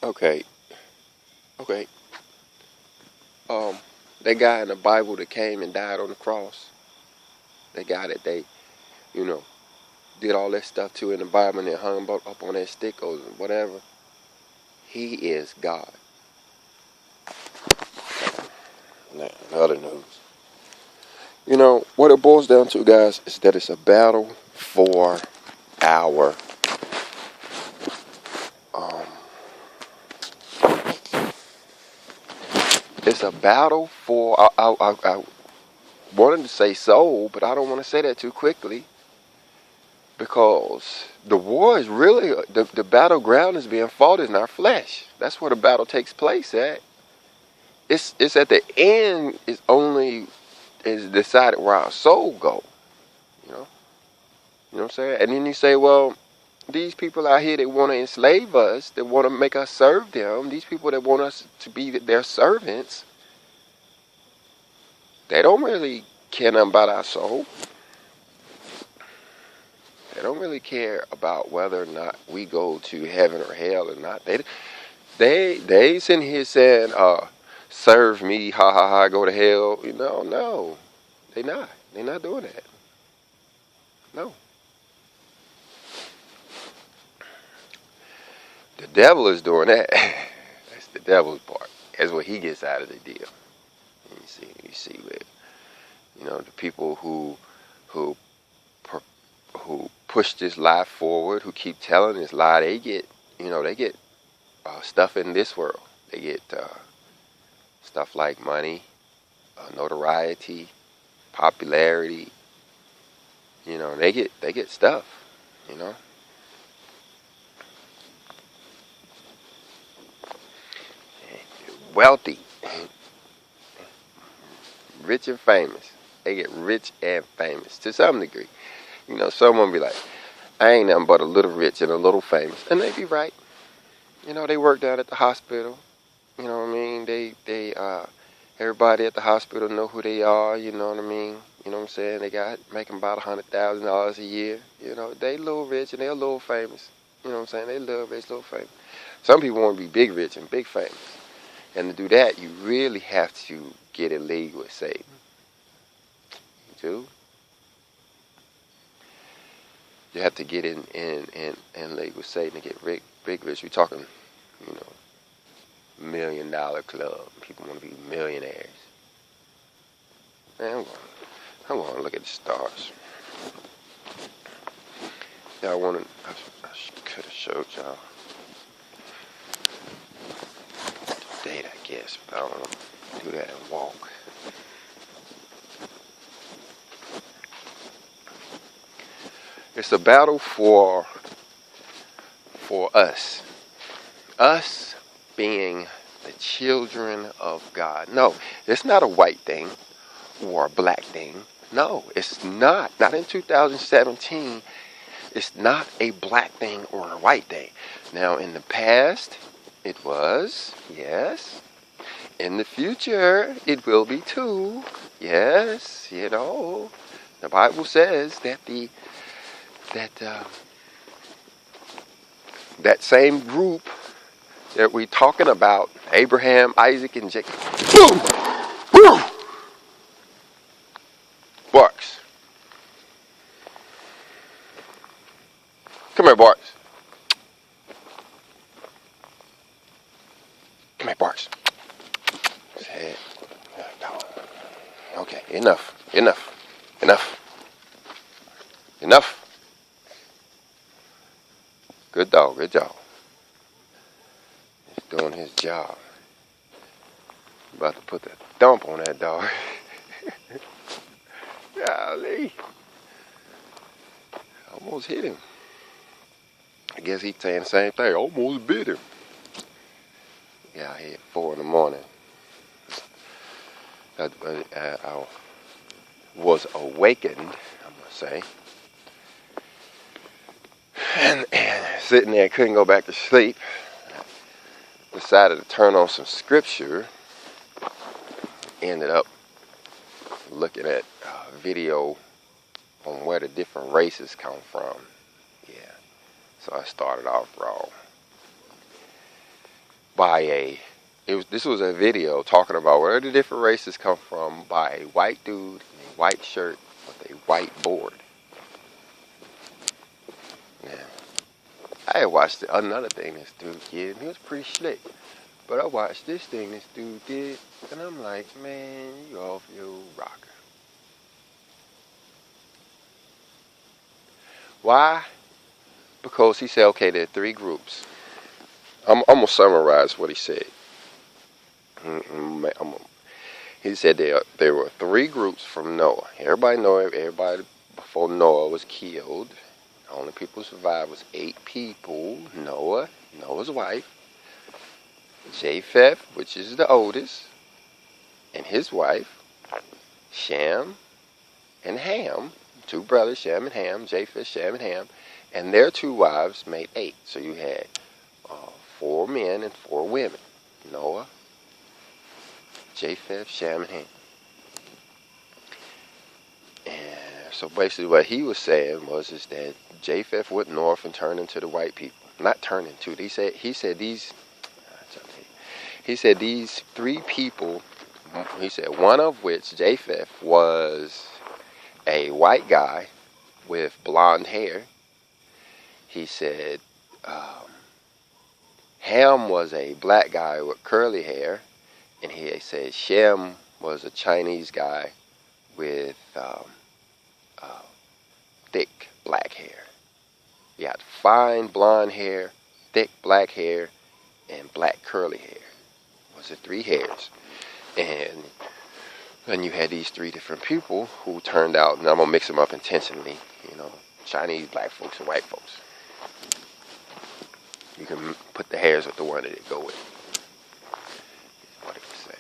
Okay, okay. Um, that guy in the Bible that came and died on the cross, that guy that they, you know, did all that stuff to in the Bible and then hung him up on that stick or whatever, he is God. Now, other news. You know, what it boils down to, guys, is that it's a battle for our, um, it's a battle for, I wanted to say soul, but I don't want to say that too quickly because the war is really, the battleground is being fought in our flesh. That's where the battle takes place at. It's at the end is decided where our soul go, you know? You know what I'm saying? And then you say, well, these people out here that want to enslave us, that want to make us serve them, these people that want us to be their servants, they don't really care nothing about our soul. They don't really care about whether or not we go to heaven or hell or not. They sitting here saying, serve me, ha ha ha, go to hell. You know, no, they not. They not doing that. No. The devil is doing that. That's the devil's part. That's what he gets out of the deal. You see, with the people who who push this lie forward, who keep telling this lie, they get stuff in this world. They get stuff like money, notoriety, popularity. They get stuff. You know, wealthy, rich and famous. They get rich and famous to some degree. Someone be like, I ain't nothing but a little rich and a little famous. And they be right. They work down at the hospital. You know what I mean? Everybody at the hospital know who they are. You know what I mean? You know what I'm saying? They got making about $100,000 a year. They a little rich and they a little famous. You know what I'm saying? They a little rich, little famous. Some people want to be big rich and big famous. And to do that, you really have to get in league with Satan. You do. You have to get in league with Satan to get big rich. We're talking, you know, $1 million club. People want to be millionaires. Man, I'm going to look at the stars. Yeah, I could have showed y'all the date, I guess, but I don't want to do that and walk. It's a battle for us. Us being the children of God. No, it's not a white thing or a black thing. No, it's not. Not in 2017. It's not a black thing or a white thing. Now, in the past, it was, yes. In the future, it will be too. Yes, the Bible says that that same group that we're talking about, Abraham, Isaac, and Jacob. Boom! Boom! Barks. Come here, Barks. Come here, Barks. Okay, enough. Good dog, good job. He's doing his job. About to put the thump on that dog. Golly. Almost hit him. I guess he's saying the same thing. Almost bit him. Yeah, here at 4 in the morning. I was awakened, I'm going to say. And sitting there, couldn't go back to sleep. Decided to turn on some scripture. Ended up looking at a video on where the different races come from. Yeah. So I started off wrong. by this was a video talking about where the different races come from by a white dude in a white shirt with a white board. Yeah. I had watched another thing this dude did, and he was pretty slick. But I watched this thing this dude did, and I'm like, man, you off your rocker. Why? Because he said, okay, there are 3 groups. I'm going to summarize what he said. He said there were 3 groups from Noah. Everybody before Noah was killed. The only people who survived was 8 people. Noah's wife, Japheth, which is the oldest, and his wife, Shem and Ham, 2 brothers, Shem and Ham, Japheth, Shem and Ham, and their 2 wives made 8. So you had 4 men and 4 women. Noah, Japheth, Shem, and Ham. And so basically what he was saying was that Japheth went north and turned into the white people. Not turned into. He said these 3 people, he said one of which, Japheth, was a white guy with blonde hair. He said Ham was a black guy with curly hair. And he said Shem was a Chinese guy with thick black hair. He had fine blonde hair, thick black hair, and black curly hair. Was it 3 hairs? And then you had these 3 different people who turned out, and I'm going to mix them up intentionally, Chinese, black folks, and white folks. You can put the hairs with the one that it go with. What it was saying.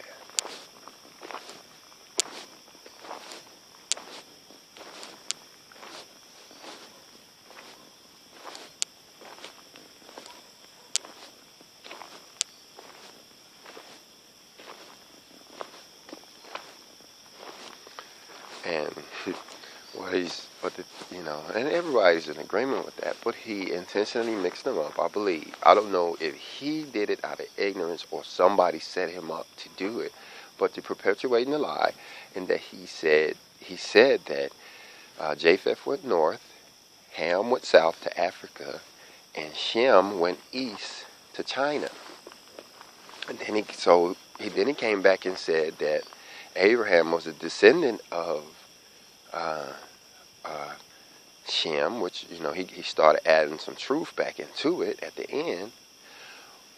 And and everybody's in agreement with that, but he intentionally mixed them up, I believe. I don't know if he did it out of ignorance or somebody set him up to do it, but to perpetuate the lie, and that he said that Japheth went north, Ham went south to Africa, and Shem went east to China. And then he came back and said that Abraham was a descendant of Shem, which, he started adding some truth back into it at the end.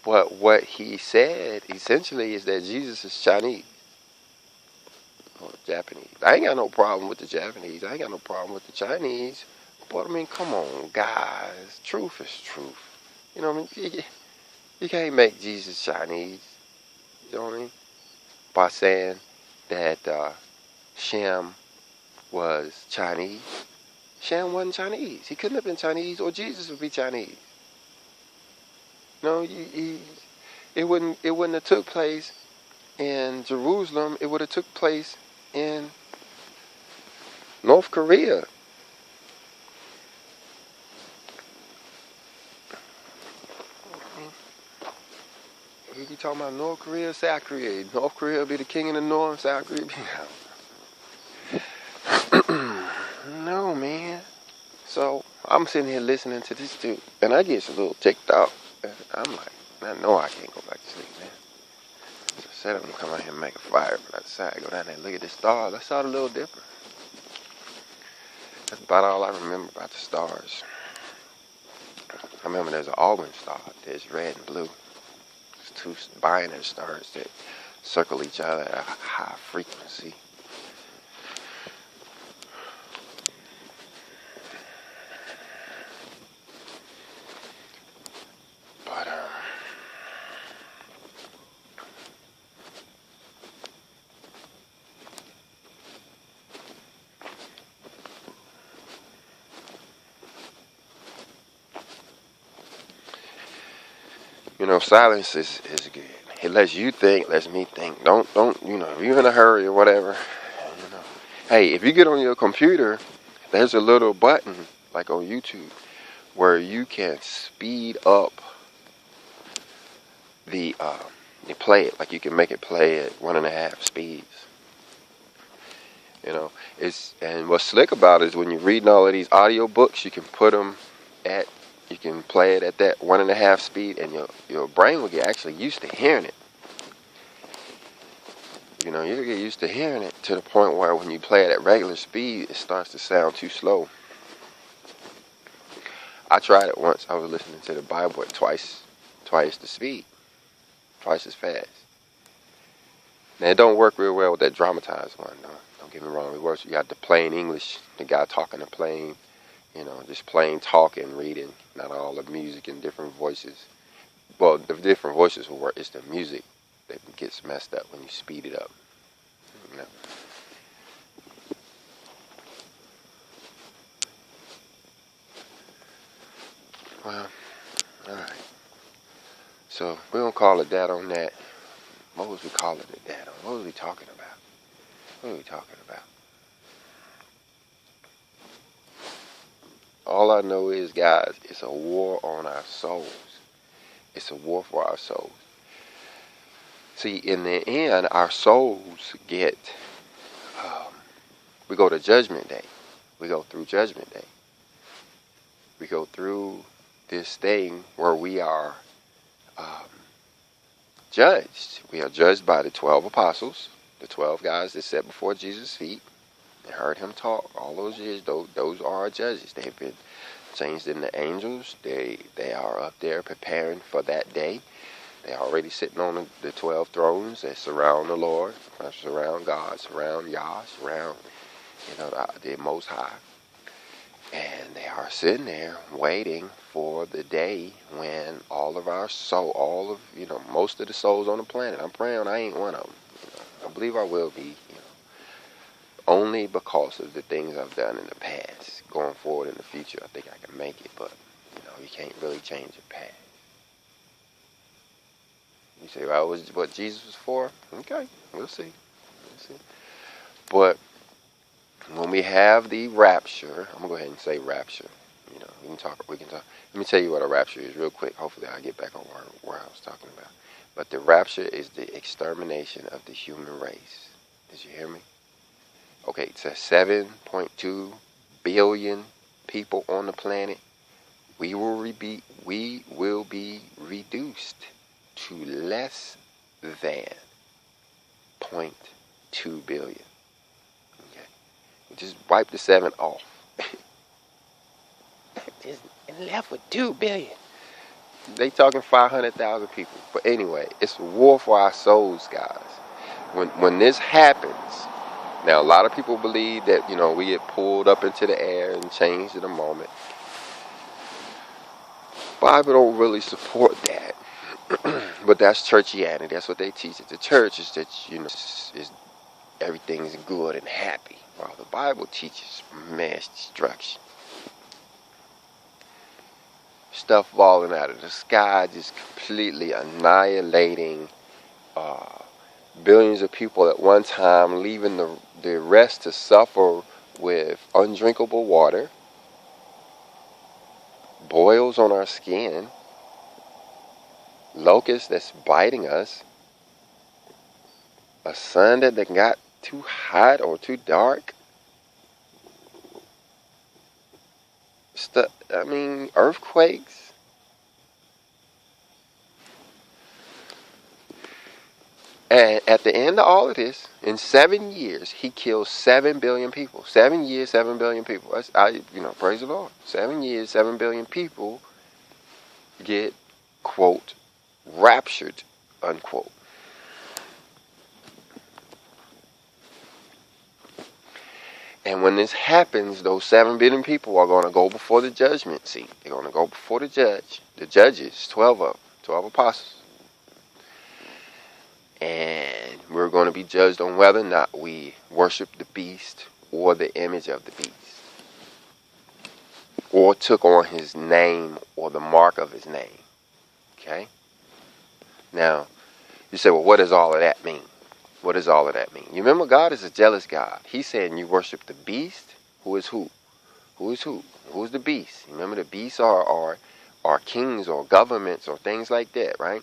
But what he said essentially is that Jesus is Chinese or Japanese. I ain't got no problem with the Japanese. I ain't got no problem with the Chinese. But I mean, come on, guys. Truth is truth. You know what I mean? You can't make Jesus Chinese. You know what I mean? By saying that Shem was Chinese. Shem wasn't Chinese. He couldn't have been Chinese, or Jesus would be Chinese. No, it wouldn't have took place in Jerusalem. It would have took place in North Korea. You talking about North Korea, South Korea? North Korea will be the king in the north, South Korea be No, man. So I'm sitting here listening to this dude, and I get a little ticked off. And I'm like, I know I can't go back to sleep, man. So I said I'm gonna come out here and make a fire, but I decided to go down there and look at the stars. I saw the Little Dipper. That's about all I remember about the stars. I remember there's an Almond star. There's red and blue. There's 2 binary stars that circle each other at a high frequency. But silence is good. It lets you think, lets me think. Don't, if you're in a hurry or whatever, Hey, if you get on your computer, there's a little button, like on YouTube, where you can speed up you play it like you can make it play at 1.5 speeds. You know, and what's slick about it is when you're reading all of these audio books, you can you can play it at that 1.5 speed, and your brain will get actually used to hearing it. You know, you get used to hearing it to the point where when you play it at regular speed, it starts to sound too slow. I tried it once. I was listening to the Bible at twice the speed, twice as fast. Now, it don't work real well with that dramatized one, though. Don't get me wrong. It works. You got the plain English, the guy talking the plain, just plain talking, reading, not all the music and different voices. Well, the different voices will work. It's the music that gets messed up when you speed it up. You know? Well, all right. So we're gonna call it that on that. What was we calling it that on? What was we talking about? What are we talking about? All I know is, guys, it's a war on our souls. It's a war for our souls. See, in the end, our souls we go to Judgment Day. We go through Judgment Day. We go through this thing where we are judged. We are judged by the 12 apostles, the 12 guys that sat before Jesus' feet and heard him talk all those years. Those are our judges. They've been changed into angels. They are up there preparing for that day. They're already sitting on the 12 thrones that surround the Lord, surround God, surround Yah, surround the Most High. And they are sitting there waiting for the day when all of our soul, most of the souls on the planet, I'm praying I ain't one of them. I believe I will be, only because of the things I've done in the past. Going forward in the future, I think I can make it, but, you can't really change the past. You say, well, was what Jesus was for? Okay, we'll see. But when we have the rapture, I'm gonna go ahead and say rapture. We can talk. Let me tell you what a rapture is real quick. Hopefully, I get back on where I was talking about. But the rapture is the extermination of the human race. Did you hear me? Okay, it says 7.2 billion people on the planet. We will be reduced to less than 0.2 billion. Okay, we just wipe the 7 off. Just left with 2 billion. They talking 500,000 people. But anyway, it's a war for our souls, guys. When this happens, now a lot of people believe that we get pulled up into the air and changed in a moment. Bible don't really support that. But that's churchianity. That's what they teach at the church, is that everything is good and happy, while the Bible teaches mass destruction. Stuff falling out of the sky, just completely annihilating billions of people at one time, leaving the rest to suffer with undrinkable water, boils on our skin, locusts that's biting us, a sun that got too hot or too dark, earthquakes. And at the end of all of this, in 7 years, he kills 7 billion people. 7 years, 7 billion people. Praise the Lord. 7 years, 7 billion people get, quote, raptured, unquote. And when this happens, those 7 billion people are going to go before the judgment seat. They're going to go before the judge. The judges, 12 of them, 12 apostles. And we're going to be judged on whether or not we worship the beast or the image of the beast, or took on his name or the mark of his name. Okay? Now, you say, well, what does all of that mean? What does all of that mean? You remember, God is a jealous God. He's saying you worship the beast. Who is who? Who is who? Who is the beast? You remember, the beasts are kings or governments or things like that, right?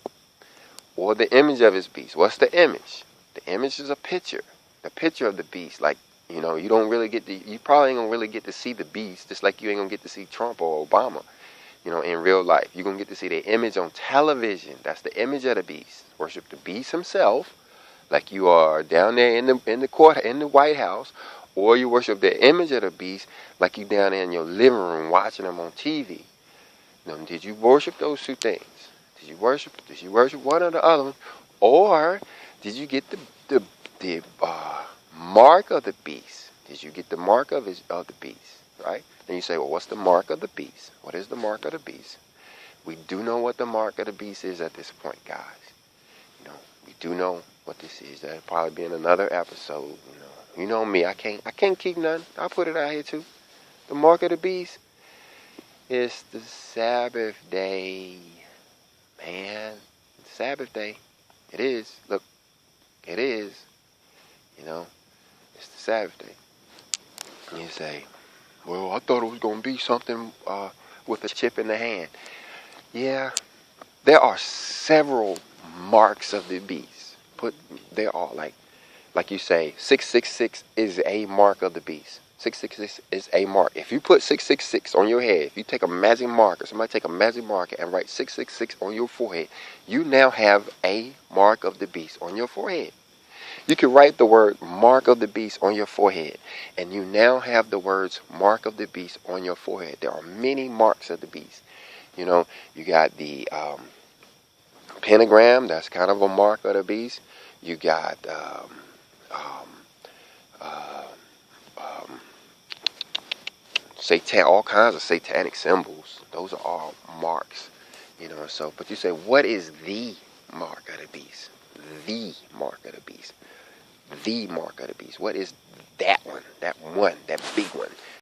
or the image of his beast. What's the image? The image is a picture. The picture of the beast. Like, you know, you probably ain't gonna really get to see the beast, just like you ain't gonna get to see Trump or Obama, you know, in real life. You're gonna get to see the image on television. That's the image of the beast. Worship the beast himself, like you are down there in the White House, or you worship the image of the beast like you down there in your living room watching them on TV. Now, did you worship those two things? Did you worship one or the other one, or did you get the mark of the beast? Did you get the mark of the beast? Right? Then you say, well, what's the mark of the beast? What is the mark of the beast? We do know what the mark of the beast is at this point, guys. You know, we do know what this is. That'll probably be in another episode. You know me. I can't keep nothing. I'll put it out here too. The mark of the beast is the Sabbath day, man. Sabbath day. It is. Look, it is. You know, it's the Sabbath day. And you say, well, I thought it was going to be something with a chip in the hand. Yeah, there are several marks of the beast. There are, like you say, 666 is a mark of the beast. 666 is a mark. If you put 666 on your head, if you take a magic marker, somebody take a magic marker and write 666 on your forehead, you now have a mark of the beast on your forehead. You can write the word mark of the beast on your forehead, and you now have the words mark of the beast on your forehead. There are many marks of the beast. You know, you got the pentagram, that's kind of a mark of the beast. You got all kinds of satanic symbols. Those are all marks, you know. So, but you say, what is the mark of the beast? The mark of the beast. The mark of the beast. What is that one? That big one.